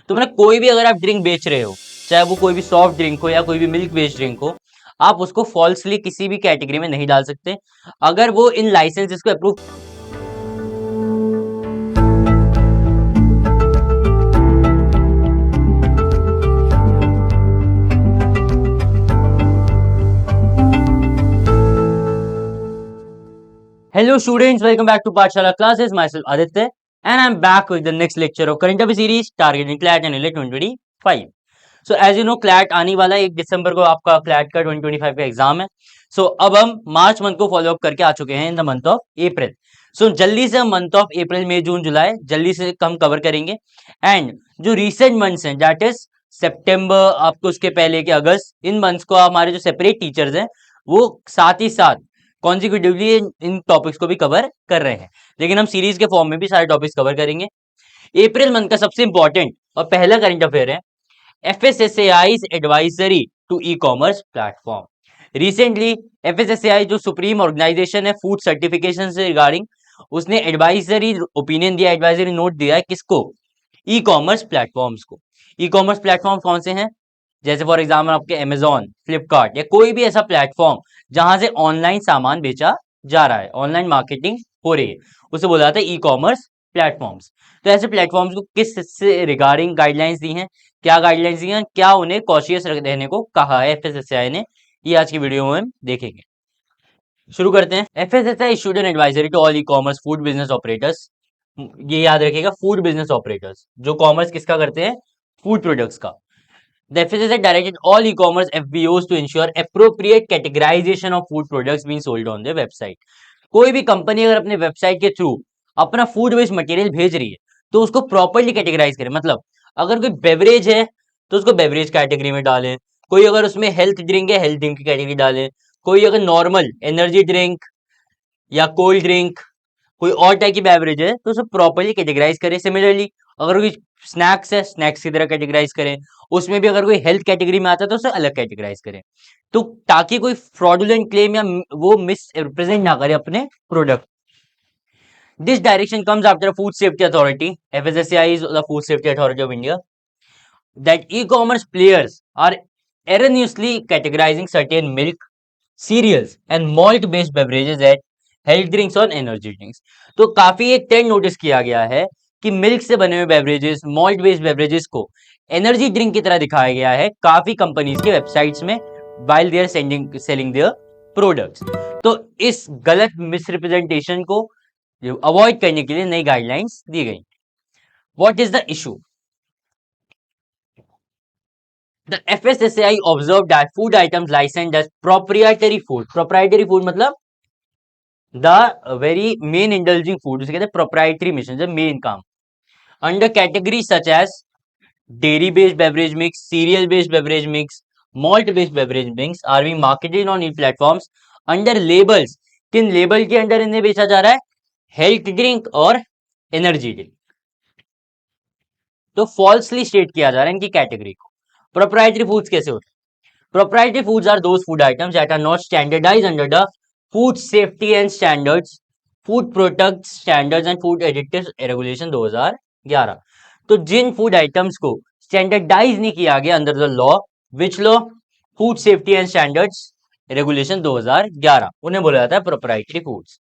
तो मतलब कोई भी अगर आप ड्रिंक बेच रहे हो, चाहे वो कोई भी सॉफ्ट ड्रिंक हो या कोई भी मिल्क बेस्ड ड्रिंक हो, आप उसको फॉल्सली किसी भी कैटेगरी में नहीं डाल सकते अगर वो इन लाइसेंसेस को approve. Hello students, welcome back to Pathshala classes. Myself Aditya and I'm back with the next lecture of current affairs series targeting CLAT and NLA 2025. So as you know CLAT आने वाला है 1 दिसंबर को आपका CLAT का 2025 का exam है. So अब हम मार्च मंथ को फॉलो अप करके आ चुके हैं in the month of April. So जल्दी से हम मंथ ऑफ अप्रैल मई जून जुलाई जल्दी से हम कवर करेंगे एंड जो रिसेंट मंथ्स हैं दैट इज सितंबर आपको उसके पहले के अगस्त, इन मंथ्स को हमारे जो सेपरेट टीचर्स हैं वो साथ ही साथ कॉन्सिक्यूटिवली इन टॉपिक्स को भी कवर कर रहे हैं, लेकिन हम सीरीज के फॉर्म में भी सारे टॉपिक्स कवर करेंगे. अप्रैल मंथ का सबसे इंपॉर्टेंट और पहला करंट अफेयर है FSSAI's advisory to e commerce platform. Recently FSSAI जो सुप्रीम ऑर्गेनाइजेशन है फूड सर्टिफिकेशन से रिगार्डिंग, उसने एडवाइजरी ओपिनियन दिया, एडवाइजरी नोट दिया है किसको, ई कॉमर्स प्लेटफॉर्म्स को. ई कॉमर्स प्लेटफॉर्म कौन से हैं, जैसे फॉर एग्जाम्पल आपके अमेजॉन, फ्लिपकार्ट या कोई भी ऐसा प्लेटफॉर्म जहां से ऑनलाइन सामान बेचा जा रहा है, ऑनलाइन मार्केटिंग हो रही है, उसे बोला जाता है ई कॉमर्स प्लेटफॉर्म्स. तो ऐसे प्लेटफॉर्म्स को किस से रिगार्डिंग गाइडलाइंस दी हैं, क्या गाइडलाइंस दी हैं, क्या उन्हें कॉशियस रहने को कहा है FSSAI ने, ये आज की वीडियो में हम देखेंगे. शुरू करते हैं. FSSAI issued an advisory to all e commerce food business operators. ये याद रखिएगा, फूड बिजनेस ऑपरेटर्स जो कॉमर्स किसका करते हैं, फूड प्रोडक्ट्स का. The FSSAI directed all e-commerce FBOs to ensure appropriate categorization of food products being sold on their website. कोई भी कंपनी अगर अपने वेबसाइट के थ्रू अपना फूड वेस्ट मटेरियल भेज रही है तो उसको प्रॉपरली कैटेगराइज करें. मतलब अगर कोई बेवरेज है तो उसको बेवरेज कैटेगरी में डालें, कोई अगर उसमें हेल्थ ड्रिंक है हेल्थ ड्रिंक की कैटेगरी डालें, कोई अगर नॉर्मल एनर्जी ड्रिंक या कोल्ड ड्रिंक कोई और टाइप की बेवरेज है तो उसे प्रॉपरली कैटेगराइज करें. सिमिलरली अगर कोई स्नैक्स है स्नैक्स की तरह कैटेगराइज करें, उसमें भी अगर कोई हेल्थ कैटेगरी में आता है तो उसे अलग कैटेगराइज करें, तो ताकि कोई फ्रॉडुलेंट क्लेम या वो मिस रिप्रेजेंट ना करे अपने product. This direction comes after food safety authority, FSSAI is the food safety authority of India, that e-commerce players are erroneously categorizing certain milk, cereals and malt based beverages as health drinks और energy drinks. तो काफी एक trend notice किया गया है कि milk से बने हुए बेवरेजेस, मॉल्ट बेस्ड बेवरेजेस को एनर्जी ड्रिंक की तरह दिखाया गया है काफी कंपनीज के वेबसाइट्स में while they are selling their products. तो इस गलत मिसरिप्रेजेंटेशन को अवॉइड करने के लिए नई गाइडलाइंस दी गई. What is the issue? The FSSAI observed that food items licensed as proprietary food मतलब the very main indulging food, उसे कहते हैं proprietary mission, जो मेन काम, under categories such as dairy based beverage mix, cereal based beverage mix, malt based beverage mix are being marketed on these platforms under labels. किन label के under इन्हें बेचा जा रहा है, हेल्थ ड्रिंक और एनर्जी ड्रिंक. तो फॉल्सली स्टेट किया जा रहा है इनकी कैटेगरी को. प्रोप्राइटरी फूड्स कैसे होते हैं? Proprietary foods are those food items that are not standardized under the Food Safety and Standards, Food Products Standards and Food Additives Regulation 2011. तो जिन फूड आइटम्स को स्टैंडर्डाइज नहीं किया गया under the law, which law, food safety and standards regulation 2011, उन्हें बोला जाता है proprietary foods.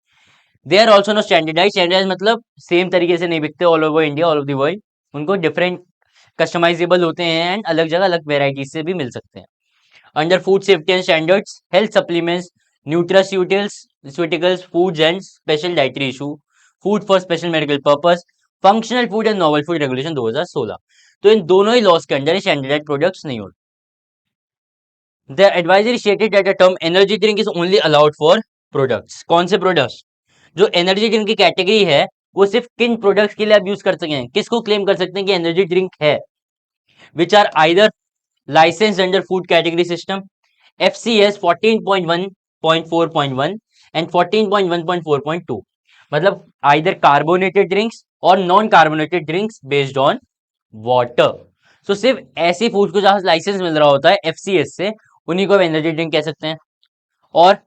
They are also no standardise मतलब सेम तरीके से नहीं बिकते all over India, all over the world. उनको डिफरेंट कस्टमाइजेबल होते हैं एंड अलग जगह अलग वेराइटीज से भी मिल सकते हैं. Under food safety and standards, health supplements, nutraceuticals, foods and special dietary issue, food for special medical purpose, functional food and novel food regulation 2016. तो इन दोनों ही लॉस के अंडर स्टैंडर्डाइज्ड प्रोडक्ट्स नहीं होते. The advisory stated that the term energy drink is only allowed for products. कौन से products? जो energy drink की category है वो सिर्फ किन प्रोडक्ट्स के लिए आप यूज कर सकते हैं, किसको क्लेम कर सकते हैं कि एनर्जी ड्रिंक है, which are either licensed under food category system FCS 14.1.4.1 and 14.1.4.2, मतलब either carbonated drinks और non carbonated drinks based on water. so सिर्फ ऐसी फूड को जहां लाइसेंस मिल रहा होता है FCS से उन्हीं को एनर्जी ड्रिंक कह सकते हैं. और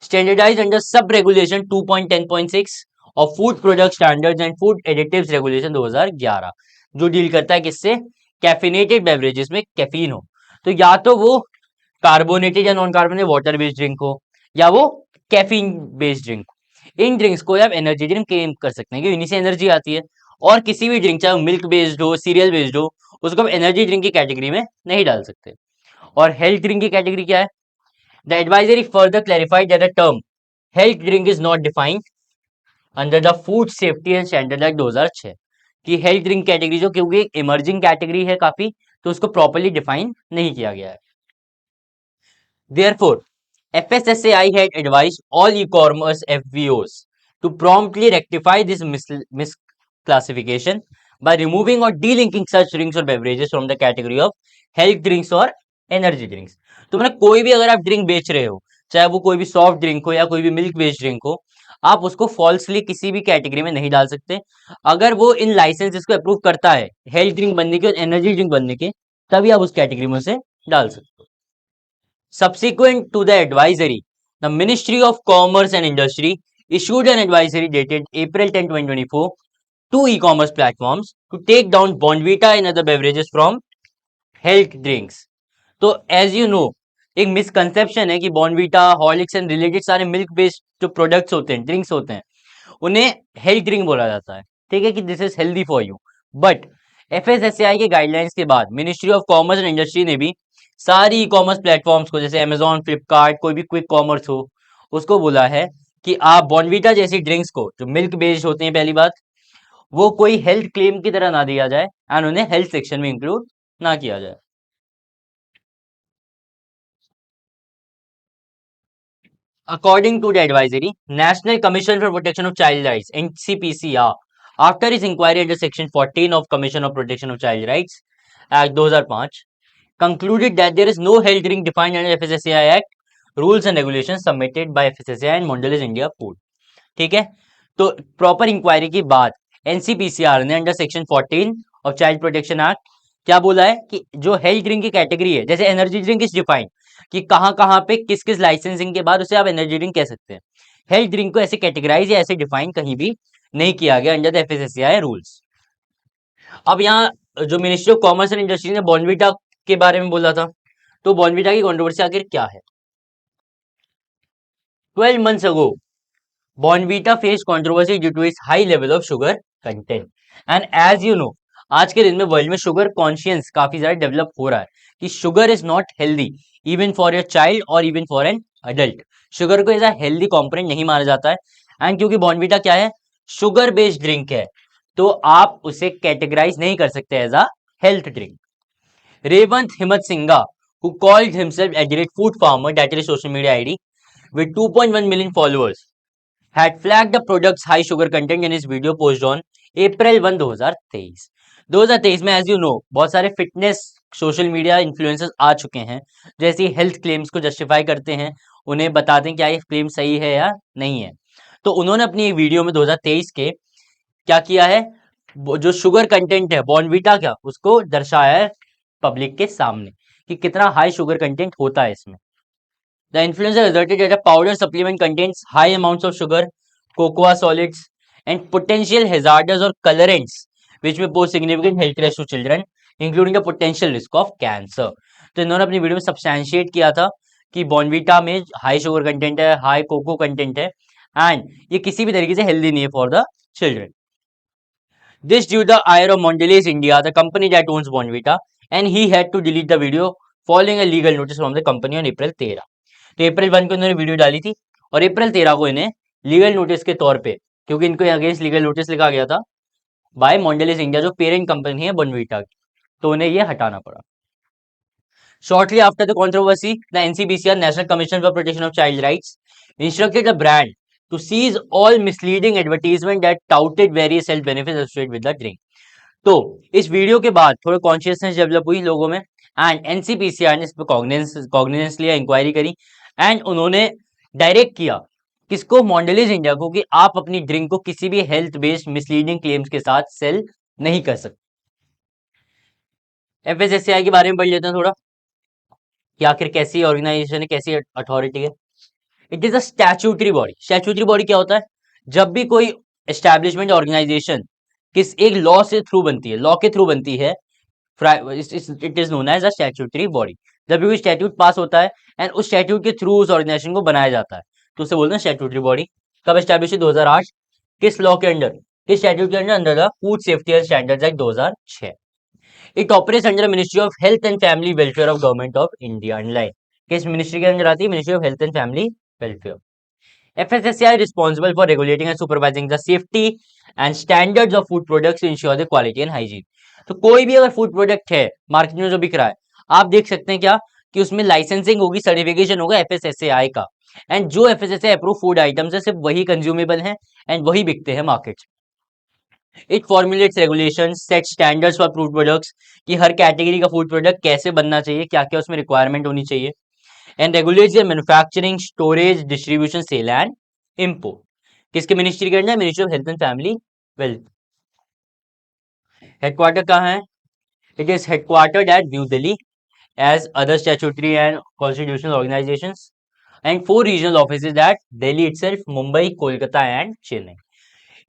स्टैंडर्डाइज अंडर सब रेगुलेशन 2.10.6 और food product standards and food additives regulation 2011, जो डील करता है किससे, कैफिनेटेड बेवरेजेस में कैफीन हो, तो या तो वो कार्बोनेटेड या non carbonated water based drink हो, या वो कैफीन बेस्ड ड्रिंक हो। इन ड्रिंक्स को आप एनर्जी ड्रिंक क्लेम कर सकते हैं कि इन्हीं से एनर्जी आती है। और किसी भी ड्रिंक, चाहे मिल्क बेस्ड हो, सीरियल बेस्ड हो, उसको आप एनर्जी ड्रिंक की कैटेगरी में नहीं डाल सकते। और हेल्थ ड्रिंक की कैटेगरी क्या है? The advisory further clarified that the term health drink is not defined under the food safety and standard act 2006, कि हेल्थ ड्रिंक कैटेगरी जो क्योंकि एक इमर्जिंग कैटेगरी है काफी, तो उसको प्रॉपर्ली डिफाइन नहीं किया गया है। Therefore, FSSAI had advised all e-commerce FBOs to promptly rectify this misclassification by removing or delinking such drinks or beverages from the category of health drinks or energy drinks. तो मतलब कोई भी अगर आप ड्रिंक बेच रहे हो, चाहे वो कोई भी सॉफ्ट ड्रिंक हो या कोई भी मिल्क बेस्ड ड्रिंक हो, आप उसको फॉल्सली किसी भी कैटेगरी में नहीं डाल सकते। अगर वो इन लाइसेंसेस को अप्रूव करता है हेल्थ ड्रिंक बनने के और एनर्जी ड्रिंक बनने के, तभी आप उस कैटेगरी में उसे डाल सकते हो। Subsequent to the advisory, the Ministry of Commerce and Industry issued an advisory dated April 10, 2024 to e-commerce platforms to take down Bonvita and other beverages from health drinks. तो as you know, एक misconception है कि Bournvita, Horlicks and related सारे milk based जो products होते हैं, drinks होते हैं, उन्हें हेल्थ ड्रिंक बोला जाता है, ठीक है, कि this is healthy for you. But FSSAI के गाइडलाइंस के बाद ministry of commerce and industry ने भी सारी ई कॉमर्स प्लेटफॉर्म्स को, जैसे अमेजॉन, फ्लिपकार्ट, कोई भी क्विक कॉमर्स हो, उसको बोला है कि आप बॉर्नवीटा जैसी ड्रिंक्स को जो मिल्क बेस्ड होते हैं, पहली बात वो कोई हेल्थ क्लेम की तरह ना दिया जाए एंड उन्हें हेल्थ सेक्शन में इंक्लूड ना किया जाए। According to the advisory, National Commission for Protection of Child Rights (NCPCR), after its inquiry under Section 14 of Commission of Protection of Child Rights Act 2005, concluded that there is no health drink defined under FSSAI Act rules and regulations submitted by FSSAI and Mondelez India Food। ठीक है, तो proper inquiry के बाद NCPCR ने under section 14 of child protection act क्या बोला है कि जो हेल्थ ड्रिंक की कैटेगरी है, जैसे एनर्जी ड्रिंक इज डिफाइंड कि कहां कहां पे किस किस लाइसेंसिंग के बाद उसे आप एनर्जी ड्रिंक कह सकते हैं, हेल्थ ड्रिंक को ऐसे कैटेगराइज या ऐसे डिफाइन कहीं भी नहीं किया गया अंडर द एफएसएसएआई रूल्स। अब यहाँ जो ministry of commerce and industry ने बॉर्नवीटा के बारे में बोला था, तो बॉर्नवीटा की कंट्रोवर्सी आखिर क्या है? 12 months ago, Bonvita faced controversy due to its high level of sugar content. And as you know, आज के दिन में वर्ल्ड में शुगर कॉन्शियस काफी ज्यादा डेवलप हो रहा है कि sugar is not healthy even for your child और even for an adult. Sugar को एज अ हेल्दी कॉम्पोनेंट नहीं माना जाता है। एंड क्योंकि बॉर्नवीटा क्या है, शुगर बेस्ड ड्रिंक है, तो आप उसे कैटेगराइज नहीं कर सकते as a health drink. Revant Himatsingka, who called himself a great food farmer, that is social media ID with 2.1 million followers, had flagged the product's high sugar content in his video post on April 1, 2023। 2023 में as you know बहुत सारे fitness social media influencers आ चुके हैं जो ऐसी health claims को justify करते हैं, उन्हें बताते हैं क्या ये क्लेम सही है या नहीं है। तो उन्होंने अपनी वीडियो में 2023 के क्या किया है, जो शुगर कंटेंट है बॉर्नवीटा का, उसको दर्शाया है पब्लिक के सामने कि कितना हाई शुगर कंटेंट होता है इसमें। The influencer asserted that a powder supplement contains high amounts of sugar, cocoa solids, and potential hazardous or colorants, which may pose significant health risks to children, including the potential risk of cancer। तो इन्होंने अपनी video में substantiate किया था कि Bournvita में high sugar content है, high cocoa content है, एंड ये किसी भी तरीके से हेल्दी नहीं है for the children. This drew the ire of Mondelez India, the company that owns Bonvita, and he had to delete the video following a legal notice from the company on April 13। तो अप्रैल 1 को इन्होंने video डाली थी और अप्रैल 13 को इन्हें legal notice के तौर पे, क्योंकि इनको अगेंस्ट लीगल नोटिस लिखा गया था बाय मॉन्डेलेस इंडिया जो पेरेंट कंपनी है बोनवीटा की, तो उन्हें ये हटाना पड़ा। Shortly after the controversy, the NCPCR, National Commission for Protection of Child Rights, instructed the brand to cease all misleading advertisement that touted various health benefits associated with the drink। तो इस video के बाद थोड़ा consciousness develop हुई लोगों में and NCPCR ने इस पर कॉग्निजेंस लिया, इंक्वायरी करी एंड उन्होंने डायरेक्ट किया किसको, मॉन्डेलेज इंडिया को, कि आप अपनी ड्रिंक को किसी भी हेल्थ बेस्ड मिसलीडिंग क्लेम्स के साथ सेल नहीं कर सकते। एफएसएसएआई के बारे में पढ़ लेते हैं थोड़ा कि आखिर कैसी ऑर्गेनाइजेशन है, कैसी अथॉरिटी है। It is a statutory body. Statutory body क्या होता है, जब भी कोई एस्टैब्लिशमेंट ऑर्गेनाइजेशन किस एक लॉ से थ्रू बनती है, लॉ के थ्रू बनती है, it is known as a statutory body. जब भी कोई स्टैट्यूट पास होता है एंड उस स्टैट्यूट के थ्रू उस ऑर्गेनाइजेशन को बनाया जाता है तो उसे बोलते हैं स्टैट्यूटरी बॉडी। कब एस्टैब्लिश हुई? 2008। किस लॉ के अंडर? किस स्टैट्यूट के under? Under the food safety and standards act 2006। It operates under ministry of health and family welfare of government of India. Underline, किस मिनिस्ट्री के अंदर आती है? Ministry of health and family welfare. FSSAI is responsible for regulating and supervising the safety and standards of food products to ensure the quality and hygiene। तो कोई भी अगर food product है मार्केट में जो बिक रहा है, आप देख सकते हैं क्या कि उसमें लाइसेंसिंग होगी, सर्टिफिकेशन होगा FSSAI का, एंड जो FSSAI अप्रूव फूड आइटम्स है सिर्फ वही कंज्यूमेबल है एंड वही बिकते हैं market. It formulates regulation, set standards for food products कि हर कैटेगरी का फूड प्रोडक्ट कैसे बनना चाहिए, क्या क्या उसमें रिक्वायरमेंट होनी चाहिए, and regulates their manufacturing, storage, distribution, sale and import. किसके मिनिस्ट्री के अंदर? Ministry of health and family wealth. Headquarter कहाँ है? It is headquartered at New Delhi as other statutory and constitutional organisations, and 4 regional offices at Delhi itself, Mumbai, Kolkata and Chennai.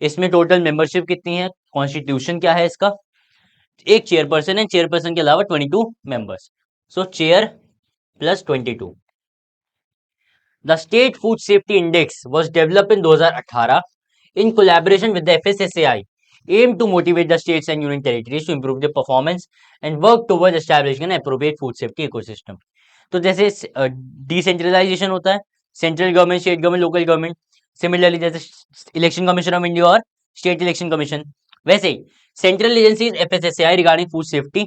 इसमें total membership कितनी है? Constitution क्या है इसका? एक चेयरपर्सन है, चेयरपर्सन के अलावा 22 members, so chair plus 22। The State Food Safety Index was developed in 2018 in collaboration with the FSSAI, aimed to motivate the states and union territories to improve their performance and work towards establishing an appropriate food safety ecosystem। तो जैसे decentralisation होता है, central government, state government, local government, similarly जैसे election commission of India और state election commission, वैसे ही central agency FSSAI regarding food safety,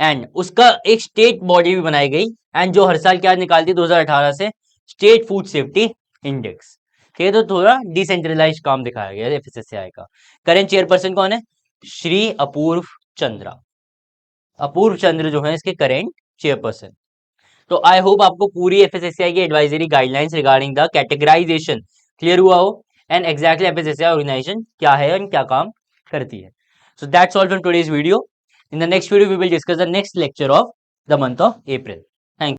and उसका एक स्टेट बॉडी भी बनाई गई एंड जो हर साल क्या निकालती है 2018 से, स्टेट फूड सेफ्टी इंडेक्स। ठीक है, तो थोड़ा डिसेंट्रलाइज काम दिखाया गया है FSSAI का। करेंट चेयरपर्सन कौन है? श्री अपूर्व चंद्रा। अपूर्व चंद्र जो है इसके करेंट चेयरपर्सन। तो आई होप आपको पूरी FSSAI की advisory guidelines regarding the categorisation clear हुआ हो एंड एग्जैक्टली FSSAI ऑर्गेनाइजेशन क्या है और क्या काम करती है। So that's all from today's video. In the next video, we will discuss the next lecture of the month of April.